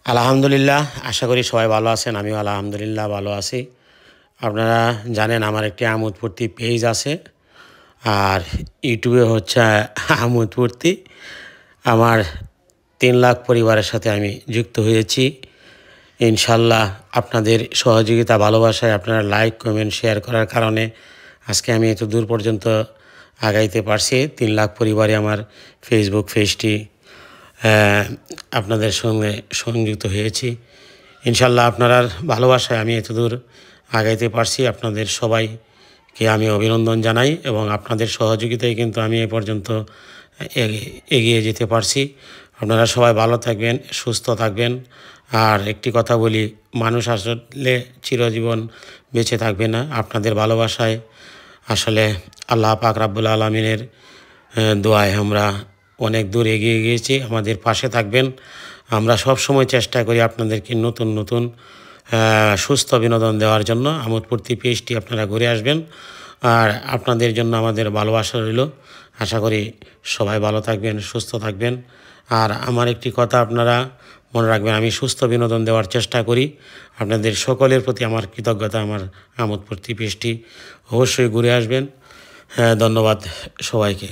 আলহামদুলিল্লাহ, আশা করি সবাই ভালো আছেন। আমিও আলহামদুলিল্লাহ ভালো আছি। আপনারা জানেন আমার একটি আমোদ ফুর্তি পেজ আছে, আর ইউটিউবে হচ্ছে আমোদ ফুর্তি। আমার 3 লাখ পরিবারের সাথে আমি যুক্ত হয়েছি। ইনশাল্লাহ আপনাদের সহযোগিতা, ভালোবাসায়, আপনারা লাইক, কমেন্ট, শেয়ার করার কারণে আজকে আমি এত দূর পর্যন্ত আগাইতে পারছি। 3 লাখ পরিবারে আমার ফেসবুক পেজটি আপনাদের সঙ্গে সংযুক্ত হয়েছি। ইনশাল্লাহ আপনার ভালোবাসায় আমি এতদূর আগাইতে পারছি। আপনাদের সবাইকে আমি অভিনন্দন জানাই এবং আপনাদের সহযোগিতায় কিন্তু আমি এ পর্যন্ত এগিয়ে যেতে পারছি। আপনারা সবাই ভালো থাকবেন, সুস্থ থাকবেন। আর একটি কথা বলি, মানুষ আসলে চিরজীবন বেঁচে থাকবে না। আপনাদের ভালোবাসায় আসলে আল্লাহ পাক রাব্বুল আলামিনের দোয়ায় আমরা অনেক দূর এগিয়ে গিয়েছি। আমাদের পাশে থাকবেন। আমরা সব সময় চেষ্টা করি আপনাদেরকে নতুন নতুন সুস্থ বিনোদন দেওয়ার জন্য। আমোদ ফুর্তি পেজটি আপনারা ঘুরে আসবেন, আর আপনাদের জন্য আমাদের ভালোবাসা রইল। আশা করি সবাই ভালো থাকবেন, সুস্থ থাকবেন। আর আমার একটি কথা আপনারা মনে রাখবেন, আমি সুস্থ বিনোদন দেওয়ার চেষ্টা করি। আপনাদের সকলের প্রতি আমার কৃতজ্ঞতা। আমার আমোদ ফুর্তি পেজটি অবশ্যই ঘুরে আসবেন। ধন্যবাদ সবাইকে।